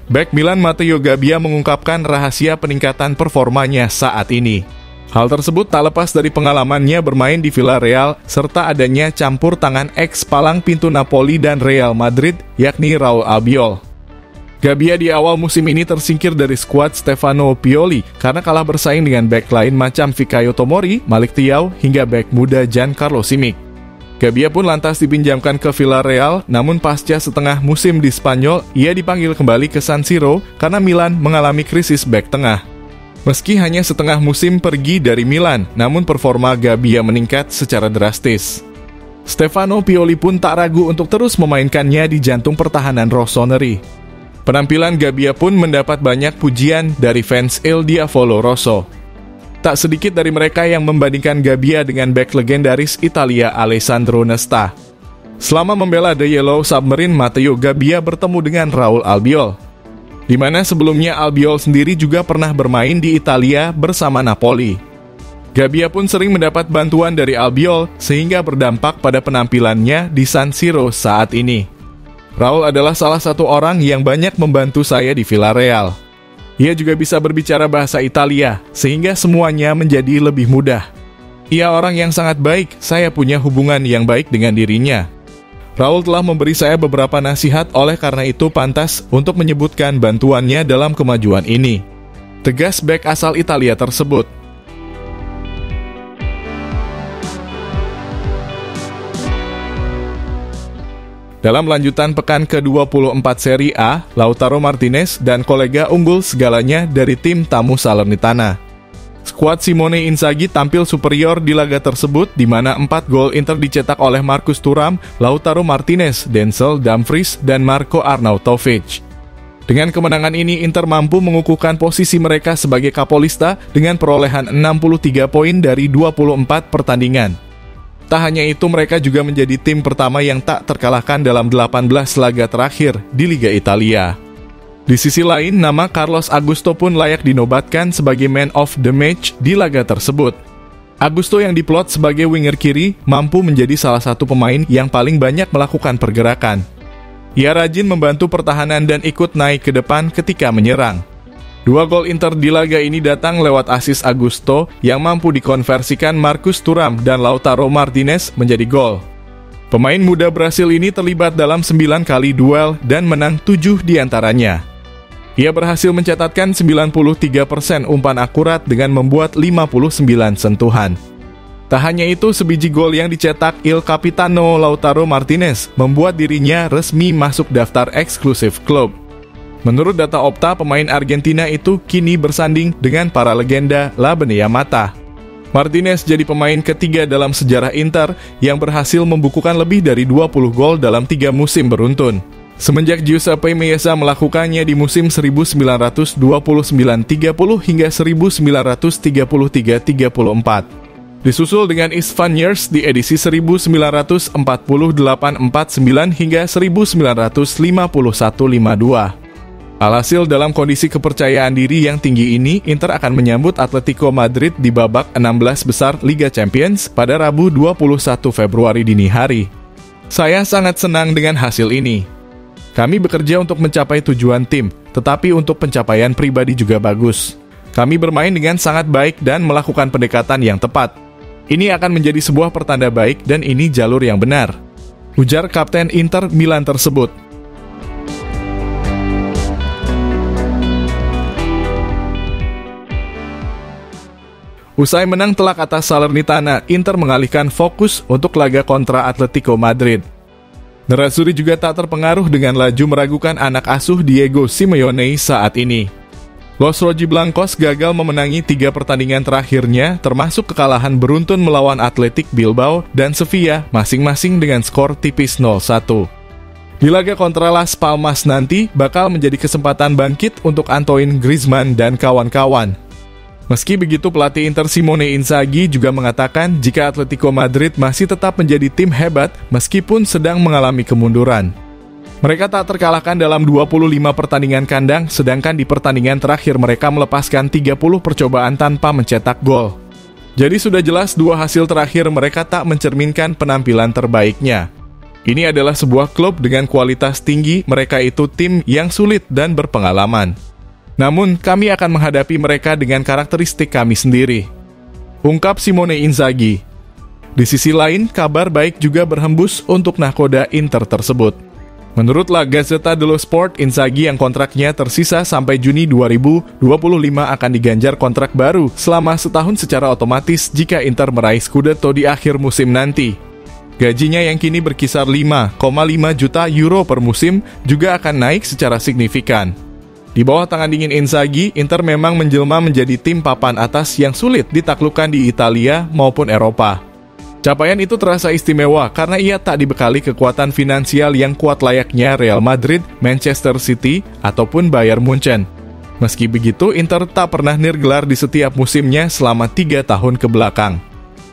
Bek Milan Matteo Gabbia mengungkapkan rahasia peningkatan performanya saat ini. Hal tersebut tak lepas dari pengalamannya bermain di Villarreal serta adanya campur tangan ex palang pintu Napoli dan Real Madrid, yakni Raul Albiol. Gabbia di awal musim ini tersingkir dari skuad Stefano Pioli karena kalah bersaing dengan bek lain macam Fikayo Tomori, Malik Thiaw, hingga bek muda Giancarlo Simic. Gabbia pun lantas dipinjamkan ke Villarreal, namun pasca setengah musim di Spanyol, ia dipanggil kembali ke San Siro karena Milan mengalami krisis bek tengah. Meski hanya setengah musim pergi dari Milan, namun performa Gabbia meningkat secara drastis. Stefano Pioli pun tak ragu untuk terus memainkannya di jantung pertahanan Rossoneri. Penampilan Gabbia pun mendapat banyak pujian dari fans Il Diavolo Rosso. Tak sedikit dari mereka yang membandingkan Gabbia dengan bek legendaris Italia Alessandro Nesta. Selama membela The Yellow Submarine, Matteo Gabbia bertemu dengan Raul Albiol, di mana sebelumnya Albiol sendiri juga pernah bermain di Italia bersama Napoli. Gabbia pun sering mendapat bantuan dari Albiol sehingga berdampak pada penampilannya di San Siro saat ini. Raul adalah salah satu orang yang banyak membantu saya di Villarreal. Ia juga bisa berbicara bahasa Italia, sehingga semuanya menjadi lebih mudah. Ia orang yang sangat baik, saya punya hubungan yang baik dengan dirinya. Raul telah memberi saya beberapa nasihat, oleh karena itu pantas untuk menyebutkan bantuannya dalam kemajuan ini. Tegas bek asal Italia tersebut. Dalam lanjutan pekan ke-24 Serie A, Lautaro Martinez dan kolega unggul segalanya dari tim tamu Salernitana. Skuad Simone Inzaghi tampil superior di laga tersebut, di mana 4 gol Inter dicetak oleh Marcus Thuram, Lautaro Martinez, Denzel Dumfries, dan Marko Arnautovic. Dengan kemenangan ini, Inter mampu mengukuhkan posisi mereka sebagai kapolista dengan perolehan 63 poin dari 24 pertandingan. Tak hanya itu, mereka juga menjadi tim pertama yang tak terkalahkan dalam 18 laga terakhir di Liga Italia. Di sisi lain, nama Carlos Augusto pun layak dinobatkan sebagai man of the match di laga tersebut. Augusto yang diplot sebagai winger kiri mampu menjadi salah satu pemain yang paling banyak melakukan pergerakan. Ia rajin membantu pertahanan dan ikut naik ke depan ketika menyerang. 2 gol Inter di laga ini datang lewat asis Augusto yang mampu dikonversikan Marcus Thuram dan Lautaro Martinez menjadi gol. Pemain muda Brasil ini terlibat dalam 9 kali duel dan menang 7 diantaranya. Ia berhasil mencatatkan 93% umpan akurat dengan membuat 59 sentuhan. Tak hanya itu, sebiji gol yang dicetak Il Capitano Lautaro Martinez membuat dirinya resmi masuk daftar eksklusif klub. Menurut data Opta, pemain Argentina itu kini bersanding dengan para legenda La Benea Mata. Martinez jadi pemain ketiga dalam sejarah Inter yang berhasil membukukan lebih dari 20 gol dalam 3 musim beruntun. Semenjak Giuseppe Meazza melakukannya di musim 1929-30 hingga 1933-34. Disusul dengan Istvan Yers di edisi 1948-49 hingga 1951-52. Alhasil, dalam kondisi kepercayaan diri yang tinggi ini, Inter akan menyambut Atletico Madrid di babak 16 besar Liga Champions pada Rabu 21 Februari dini hari. Saya sangat senang dengan hasil ini. Kami bekerja untuk mencapai tujuan tim, tetapi untuk pencapaian pribadi juga bagus. Kami bermain dengan sangat baik dan melakukan pendekatan yang tepat. Ini akan menjadi sebuah pertanda baik dan ini jalur yang benar, ujar Kapten Inter Milan tersebut. Usai menang telak atas Salernitana, Inter mengalihkan fokus untuk laga kontra Atletico Madrid. Nerazzurri juga tak terpengaruh dengan laju meragukan anak asuh Diego Simeone saat ini. Los Rojiblancos gagal memenangi 3 pertandingan terakhirnya, termasuk kekalahan beruntun melawan Athletic Bilbao dan Sevilla, masing-masing dengan skor tipis 0-1. Di laga kontra Las Palmas nanti, bakal menjadi kesempatan bangkit untuk Antoine Griezmann dan kawan-kawan. Meski begitu, pelatih Inter Simone Inzaghi juga mengatakan jika Atletico Madrid masih tetap menjadi tim hebat meskipun sedang mengalami kemunduran. Mereka tak terkalahkan dalam 25 pertandingan kandang, sedangkan di pertandingan terakhir mereka melepaskan 30 percobaan tanpa mencetak gol. Jadi sudah jelas 2 hasil terakhir mereka tak mencerminkan penampilan terbaiknya. Ini adalah sebuah klub dengan kualitas tinggi, mereka itu tim yang sulit dan berpengalaman. Namun, kami akan menghadapi mereka dengan karakteristik kami sendiri, ungkap Simone Inzaghi. Di sisi lain, kabar baik juga berhembus untuk nahkoda Inter tersebut. Menurut La Gazzetta dello Sport, Inzaghi yang kontraknya tersisa sampai Juni 2025 akan diganjar kontrak baru selama setahun secara otomatis jika Inter meraih Scudetto di akhir musim nanti. Gajinya yang kini berkisar 5,5 juta euro per musim juga akan naik secara signifikan. Di bawah tangan dingin Inzaghi, Inter memang menjelma menjadi tim papan atas yang sulit ditaklukkan di Italia maupun Eropa. Capaian itu terasa istimewa karena ia tak dibekali kekuatan finansial yang kuat layaknya Real Madrid, Manchester City, ataupun Bayern Munchen. Meski begitu, Inter tak pernah nirgelar di setiap musimnya selama 3 tahun ke belakang.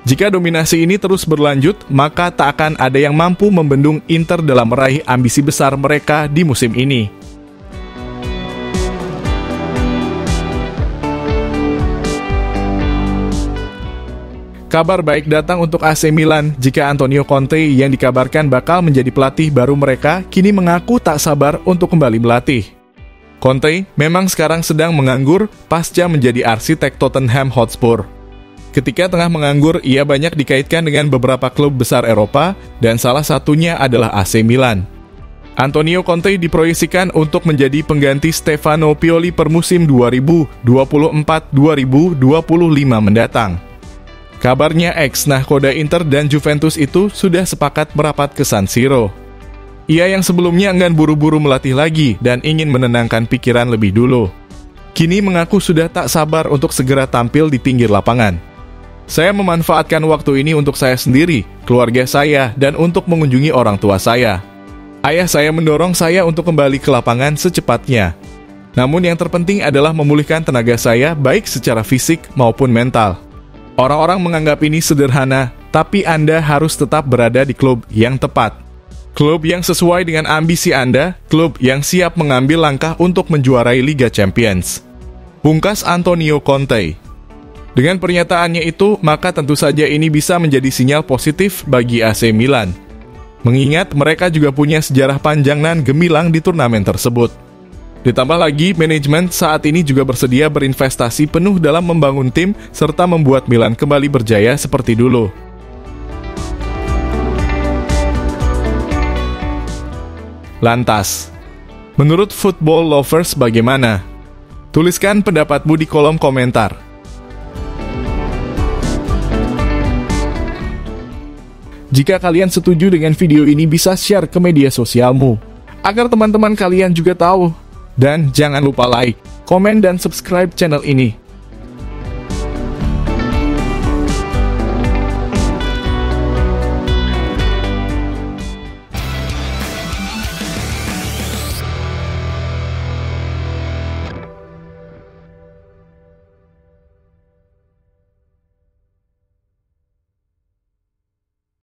Jika dominasi ini terus berlanjut, maka tak akan ada yang mampu membendung Inter dalam meraih ambisi besar mereka di musim ini. Kabar baik datang untuk AC Milan jika Antonio Conte yang dikabarkan bakal menjadi pelatih baru mereka kini mengaku tak sabar untuk kembali melatih. Conte memang sekarang sedang menganggur pasca menjadi arsitek Tottenham Hotspur. Ketika tengah menganggur, ia banyak dikaitkan dengan beberapa klub besar Eropa dan salah satunya adalah AC Milan. Antonio Conte diproyeksikan untuk menjadi pengganti Stefano Pioli per musim 2024-2025 mendatang. Kabarnya ex-nahkoda Inter dan Juventus itu sudah sepakat merapat ke San Siro. Ia yang sebelumnya enggan buru-buru melatih lagi dan ingin menenangkan pikiran lebih dulu, kini mengaku sudah tak sabar untuk segera tampil di pinggir lapangan. Saya memanfaatkan waktu ini untuk saya sendiri, keluarga saya, dan untuk mengunjungi orang tua saya. Ayah saya mendorong saya untuk kembali ke lapangan secepatnya. Namun yang terpenting adalah memulihkan tenaga saya baik secara fisik maupun mental. Orang-orang menganggap ini sederhana, tapi Anda harus tetap berada di klub yang tepat. Klub yang sesuai dengan ambisi Anda, klub yang siap mengambil langkah untuk menjuarai Liga Champions. Pungkas Antonio Conte. Dengan pernyataannya itu, maka tentu saja ini bisa menjadi sinyal positif bagi AC Milan. Mengingat mereka juga punya sejarah panjang nan gemilang di turnamen tersebut. Ditambah lagi, manajemen saat ini juga bersedia berinvestasi penuh dalam membangun tim serta membuat Milan kembali berjaya seperti dulu. Lantas, menurut Football Lovers bagaimana? Tuliskan pendapatmu di kolom komentar. Jika kalian setuju dengan video ini, bisa share ke media sosialmu, agar teman-teman kalian juga tahu. Dan jangan lupa like, komen, dan subscribe channel ini.